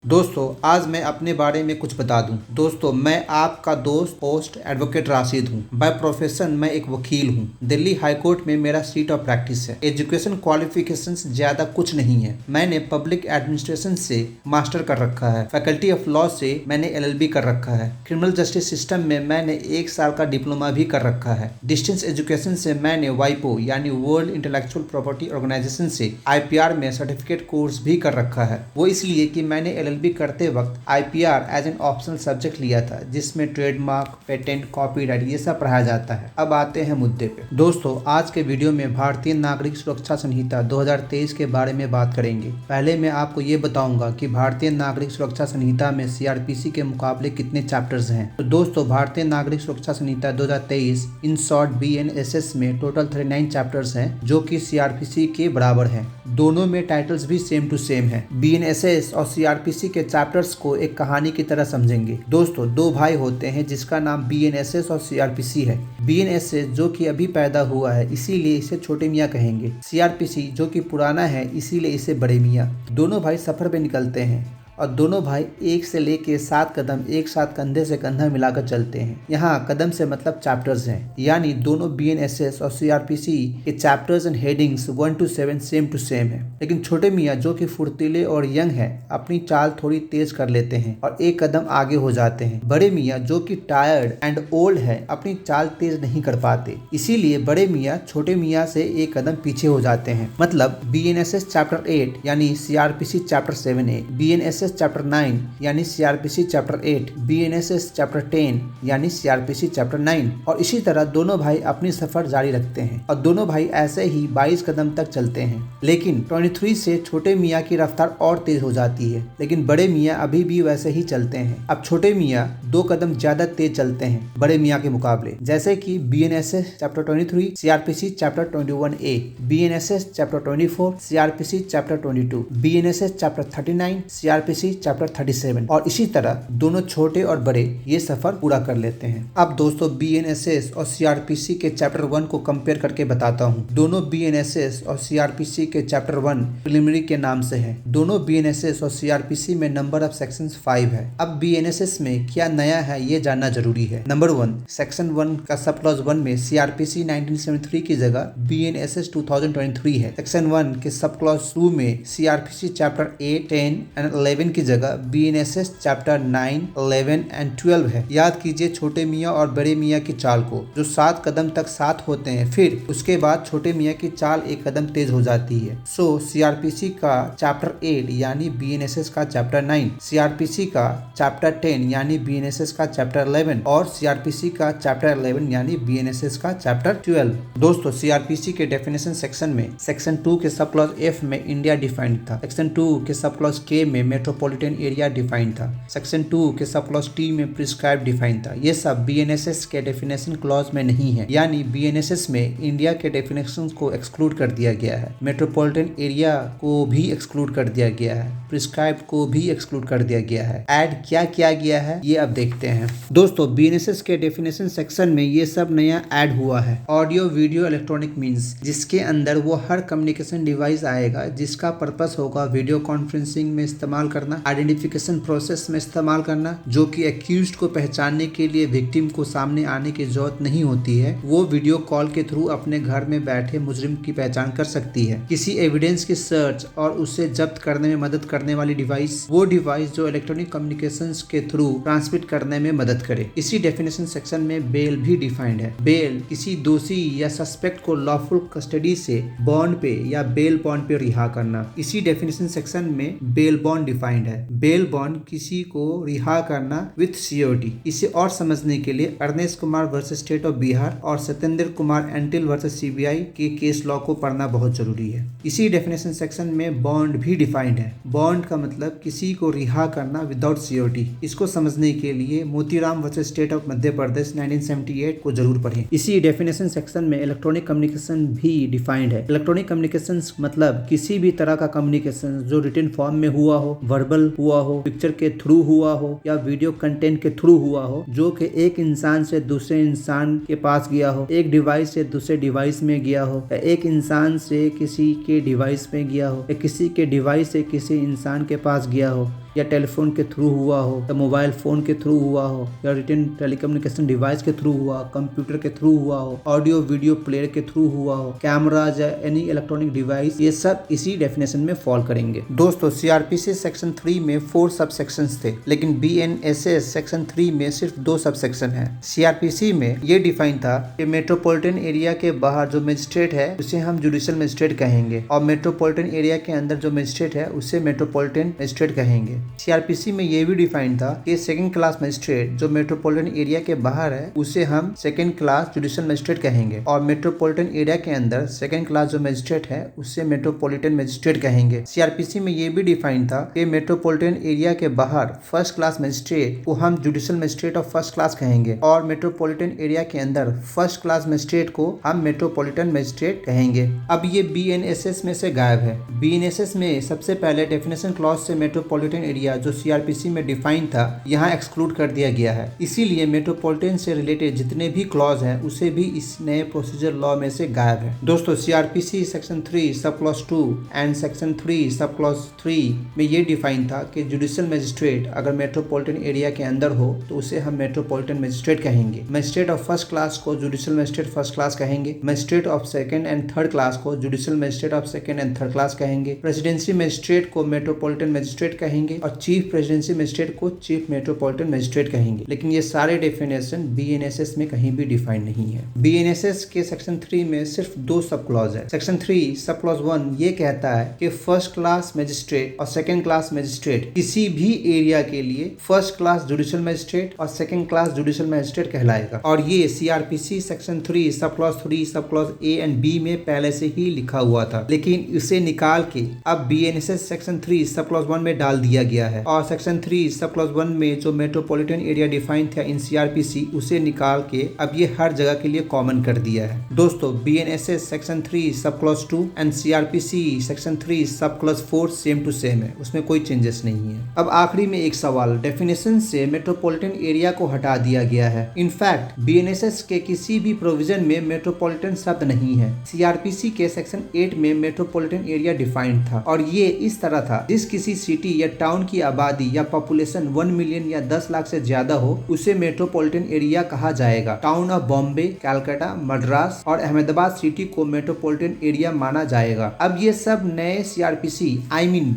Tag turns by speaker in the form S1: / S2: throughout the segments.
S1: दोस्तों आज मैं अपने बारे में कुछ बता दूं। दोस्तों मैं आपका दोस्त होस्ट एडवोकेट राशिद हूं। बाय प्रोफेशन मैं एक वकील हूं। दिल्ली हाई कोर्ट में मेरा सीट ऑफ प्रैक्टिस है। एजुकेशन क्वालिफिकेशंस ज्यादा कुछ नहीं है। मैंने पब्लिक एडमिनिस्ट्रेशन से मास्टर कर रखा है। फैकल्टी ऑफ लॉ से मैंने LLB कर रखा है। क्रिमिनल जस्टिस सिस्टम में मैंने 1 साल का डिप्लोमा भी कर रखा है। डिस्टेंस एजुकेशन से मैंने वाइपो यानी वर्ल्ड इंटेलेक्चुअल प्रॉपर्टी ऑर्गेनाइजेशन से IPR में सर्टिफिकेट कोर्स भी कर रखा है। वो इसलिए कि मैंने LLB करते वक्त IPR as an optional subject लिया था, जिसमें ट्रेडमार्क, पेटेंट, कॉपीराइट ये सब पढ़ाया जाता है। अब आते हैं मुद्दे पे। दोस्तों आज के वीडियो में भारतीय नागरिक सुरक्षा संहिता 2023 के बारे में बात करेंगे। पहले मैं आपको ये बताऊंगा कि भारतीय नागरिक सुरक्षा संहिता में CRPC के मुकाबले कितने चैप्टर्स हैं। तो दोस्तों भारतीय नागरिक सुरक्षा संहिता 2023 इन शॉर्ट BNSS में टोटल 39 चैप्टर्स हैं, जो कि CRPC के बराबर हैं। दोनों में टाइटल्स भी सेम टू सेम है। BNSS और CRPC के चैप्टर्स को एक कहानी की तरह समझेंगे। दोस्तों 2 भाई होते हैं जिसका नाम BNSS और CRPC है। BNSS जो कि अभी पैदा हुआ है इसीलिए इसे छोटे मियाँ कहेंगे। CRPC जो कि पुराना है इसीलिए इसे बड़े मियाँ। दोनों भाई सफर पे निकलते हैं और दोनों भाई 1 से लेके 7 कदम एक साथ कंधे से कंधा मिलाकर चलते हैं। यहाँ कदम से मतलब चैप्टर्स हैं, यानी दोनों BNSS और CRPC के chapters and headings 1 to 7 same to same है। लेकिन छोटे मियाँ जो कि फुर्तीले और यंग है अपनी चाल थोड़ी तेज कर लेते हैं और 1 कदम आगे हो जाते हैं। बड़े मियाँ जो कि टायर्ड एंड ओल्ड है अपनी चाल तेज नहीं कर पाते, इसीलिए बड़े मियाँ छोटे मियाँ से 1 कदम पीछे हो जाते हैं। मतलब BNSS चैप्टर 8 यानी CRPC chapter 7A, BNSS chapter 9 यानी CRPC चैप्टर 8, BNSS चैप्टर 10 यानी CRPC चैप्टर 9 और इसी तरह दोनों भाई अपनी सफर जारी रखते हैं और दोनों भाई ऐसे ही 22 कदम तक चलते हैं। लेकिन 23 से छोटे मियाँ की रफ्तार और तेज हो जाती है, लेकिन बड़े मियाँ अभी भी वैसे ही चलते हैं। अब छोटे मियाँ 2 कदम ज्यादा तेज चलते हैं बड़े मियाँ के मुकाबले, जैसे कि BNSS chapter 23, CRPC chapter 21A, BNSS chapter 24, CRPC chapter 22, BNSS chapter 39, CRPC chapter 37 और इसी तरह दोनों छोटे और बड़े ये सफर पूरा कर लेते हैं। अब दोस्तों BNSS और CRPC के चैप्टर 1 को कंपेयर करके बताता हूँ। दोनों BNSS और CRPC के चैप्टर 1 प्रिलिमिनरी के नाम से है। दोनों BNSS और CRPC में नंबर ऑफ सेक्शंस 5 है। अब BNSS में क्या नया है ये जानना जरूरी है। नंबर 1, सेक्शन 1 का सब क्लॉज 1 में CRPC 1973 की जगह BNSS 2023 है। सेक्शन 1 के सब क्लॉज 2 में CRPC चैप्टर 8, 10 एंड 11 की जगह BNSS चैप्टर 9, 11 एंड 12 है। याद कीजिए छोटे मियाँ और बड़े मियाँ की चाल को, जो 7 कदम तक साथ होते हैं, फिर उसके बाद छोटे मियाँ की चाल 1 कदम तेज हो जाती है। सो CRPC का चैप्टर 8 यानी BNSS का चैप्टर 9, CRPC का चैप्टर 10 यानी BNSS का चैप्टर 11 और CRPC का चैप्टर 11 यानी BNSS का चैप्टर 12। दोस्तों CRPC के डेफिनेशन सेक्शन में सेक्शन 2 के सब क्लॉज F में इंडिया डिफाइंड था। सेक्शन 2 के सब क्लॉज K में मेट्रोपॉलिटन एरिया डिफाइंड था। सेक्शन 2 के सब क्लॉज T में प्रिस्क्राइब डिफाइंड था। ये सब BNSS के डेफिनेशन क्लॉज में नहीं है, यानी BNSS में इंडिया के डेफिनेशन को एक्सक्लूड कर दिया गया है, मेट्रोपॉलिटन एरिया को भी एक्सक्लूड कर दिया गया है, प्रिस्क्राइब को भी एक्सक्लूड कर दिया गया है। ऐड क्या किया गया है ये अब देखते हैं। दोस्तों BNSS के डेफिनेशन सेक्शन में ये सब नया ऐड हुआ है। ऑडियो वीडियो इलेक्ट्रॉनिक मीन्स, जिसके अंदर वो हर कम्युनिकेशन डिवाइस आएगा जिसका पर्पस होगा वीडियो कॉन्फ्रेंसिंग में इस्तेमाल करना, आइडेंटिफिकेशन प्रोसेस में इस्तेमाल करना, जो कि एक्यूज्ड को पहचानने के लिए विक्टिम को सामने आने की जरूरत नहीं होती है। वो वीडियो कॉल के थ्रू अपने घर में बैठे मुजरिम की पहचान कर सकती है। किसी एविडेंस की सर्च और उसे जब्त करने में मदद करने वाली डिवाइस, वो डिवाइस जो इलेक्ट्रॉनिक कम्युनिकेशंस के थ्रू ट्रांसमिट करने में मदद करे। इसी डेफिनेशन सेक्शन में बेल भी डिफाइंड है। बेल किसी दोषी या सस्पेक्ट को लॉफुल कस्टडी से बॉन्ड पे या बेल बॉन्ड पे रिहा करना। इसी डेफिनेशन सेक्शन में बेल बॉन्ड डिफाइंड है। बेल बॉन्ड किसी को रिहा करना विथ सियोरिटी। इसे और समझने के लिए Arnesh Kumar versus state of Bihar और सत्येंद्र कुमार एंटिल वर्सेस CBI के केस लॉ को पढ़ना बहुत जरूरी है। इसी डेफिनेशन सेक्शन में बॉन्ड भी डिफाइंड है। बॉन्ड का मतलब किसी को रिहा करना विदाउट सियोरिटी। इसको समझने के लिए Motiram versus state of Madhya Pradesh 1978 को जरूर पढ़ें। इसी डेफिनेशन सेक्शन में इलेक्ट्रॉनिक कम्युनिकेशन भी डिफाइंड है। इलेक्ट्रॉनिक कम्युनिकेशन मतलब किसी भी तरह का कम्युनिकेशन जो रिटन फॉर्म में हुआ हो, वर्बल हुआ हो, पिक्चर के थ्रू हुआ हो या वीडियो कंटेंट के थ्रू हुआ हो, जो कि एक इंसान से दूसरे इंसान के पास गया हो, एक डिवाइस से दूसरे डिवाइस में गया हो, या एक इंसान से किसी के डिवाइस में गया हो, या किसी के डिवाइस से किसी इंसान के पास गया हो, या टेलीफोन के थ्रू हुआ हो, या मोबाइल फोन के थ्रू हुआ हो, या रिटर्न टेलीकम्युनिकेशन डिवाइस के थ्रू हुआ, कंप्यूटर के थ्रू हुआ हो, ऑडियो वीडियो प्लेयर के थ्रू हुआ हो, कैमराज या एनी इलेक्ट्रॉनिक डिवाइस, ये सब इसी डेफिनेशन में फॉल करेंगे। दोस्तों सीआरपीसी सेक्शन 3 में 4 सब सेक्शंस थे, लेकिन बीएनएसएस सेक्शन 3 में सिर्फ 2 सब सेक्शन है। सीआरपीसी में ये डिफाइन था कि मेट्रोपॉलिटन एरिया के बाहर जो मजिस्ट्रेट है उसे हम जुडिशियल मजिस्ट्रेट कहेंगे, और मेट्रोपॉलिटन एरिया के अंदर जो मजिस्ट्रेट है उसे मेट्रोपॉलिटन मजिस्ट्रेट कहेंगे। सीआरपीसी में ये भी डिफाइन था कि सेकंड क्लास मजिस्ट्रेट जो मेट्रोपॉलिटन एरिया के बाहर है उसे हम सेकंड क्लास जुडिशियल मजिस्ट्रेट कहेंगे, और मेट्रोपॉलिटन एरिया के अंदर सेकंड क्लास जो मजिस्ट्रेट है उसे मेट्रोपॉलिटन मजिस्ट्रेट कहेंगे। सीआरपीसी में ये भी डिफाइन था कि मेट्रोपॉलिटन एरिया के बाहर फर्स्ट क्लास मजिस्ट्रेट को हम judicial magistrate of first class कहेंगे, और मेट्रोपॉलिटन एरिया के अंदर फर्स्ट क्लास मजिस्ट्रेट को हम मेट्रोपॉलिटन मजिस्ट्रेट कहेंगे। अब ये बीएनएसएस में से गायब है। बीएनएसएस में सबसे पहले डेफिनेशन क्लॉज से मेट्रोपॉलिटन एरिया जो सीआरपीसी में डिफाइन था यहाँ एक्सक्लूड कर दिया गया है, इसीलिए मेट्रोपॉलिटन से रिलेटेड जितने भी क्लॉज हैं उसे भी इस नए प्रोसीजर लॉ में से गायब है। दोस्तों CrPC section 3 sub clause 2 and section 3 sub clause 3 में ये डिफाइन था कि जुडिशियल मजिस्ट्रेट अगर मेट्रोपॉलिटन एरिया के अंदर हो तो उसे हम मेट्रोपॉलिटन मजिस्ट्रेट कहेंगे। मजिस्ट्रेट ऑफ फर्स्ट क्लास को जुडिशियल मजिस्ट्रेट फर्स्ट क्लास कहेंगे, magistrate of second and third class को judicial magistrate of second and third class कहेंगे, प्रेसिडेंसी मजिस्ट्रेट को मेट्रोपॉलिटन मजिस्ट्रेट कहेंगे, और चीफ प्रेसिडेंसी मजिस्ट्रेट को चीफ मेट्रोपॉलिटन मजिस्ट्रेट कहेंगे। लेकिन ये सारे डेफिनेशन बीएनएसएस में कहीं भी डिफाइन नहीं है। बीएनएसएस के सेक्शन 3 में सिर्फ 2 सब क्लॉज है। सेक्शन 3 सब क्लॉज 1 ये कहता है कि फर्स्ट क्लास मजिस्ट्रेट और सेकंड क्लास मजिस्ट्रेट किसी भी एरिया के लिए फर्स्ट क्लास जुडिशियल मजिस्ट्रेट और सेकंड क्लास जुडिशियल मजिस्ट्रेट कहलाएगा, और ये CrPC section 3 sub clause 3 sub clause A and B में पहले से ही लिखा हुआ था, लेकिन इसे निकाल के अब बीएनएसएस सेक्शन 3 सब क्लॉज 1 में डाल दिया गया है, और सेक्शन 3 सब क्लॉज 1 में जो मेट्रोपॉलिटन एरिया डिफाइन था इन सीआरपीसी उसे निकाल के अब ये हर जगह के लिए कॉमन कर दिया है। दोस्तों BNSS section 3 sub clause 2 and CrPC section 3 sub clause 4 same to same है, उसमें कोई चेंजेस नहीं है। अब आखिरी में एक सवाल, डेफिनेशन से मेट्रोपॉलिटन एरिया को हटा दिया गया है। इनफैक्ट बीएनएसएस के किसी भी प्रोविजन में मेट्रोपॉलिटन शब्द नहीं है। सीआरपीसी के सेक्शन 8 में मेट्रोपॉलिटन एरिया डिफाइंड था, और ये इस तरह था, जिस किसी सिटी या टाउन की आबादी या पॉपुलेशन 1 मिलियन या 10 लाख से ज्यादा हो उसे मेट्रोपॉलिटन एरिया कहा जाएगा। टाउन ऑफ बॉम्बे, कलकत्ता, मद्रास और अहमदाबाद सिटी को मेट्रोपॉलिटन एरिया माना जाएगा। अब ये सब नए सीआरपीसी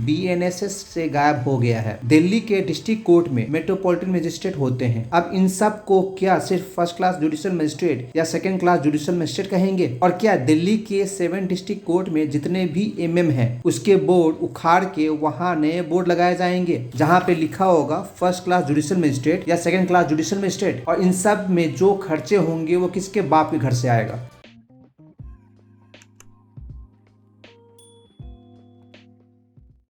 S1: बीएनएसएस से गायब हो गया है। दिल्ली के डिस्ट्रिक्ट कोर्ट में मेट्रोपॉलिटन मजिस्ट्रेट होते हैं। अब इन सब को क्या सिर्फ फर्स्ट क्लास जुडिशियल मजिस्ट्रेट या सेकंड क्लास जुडिशियल मजिस्ट्रेट कहेंगे? और क्या दिल्ली के 7 डिस्ट्रिक्ट कोर्ट में जितने भी एमएम है उसके बोर्ड उखाड़ के वहाँ नए बोर्ड लगाए जाएंगे जहाँ पे लिखा होगा फर्स्ट क्लास जुडिशियल मजिस्ट्रेट या सेकंड क्लास जुडिशियल मजिस्ट्रेट, और इन सब में जो खर्चे होंगे वो किसके बाप के घर से आएगा?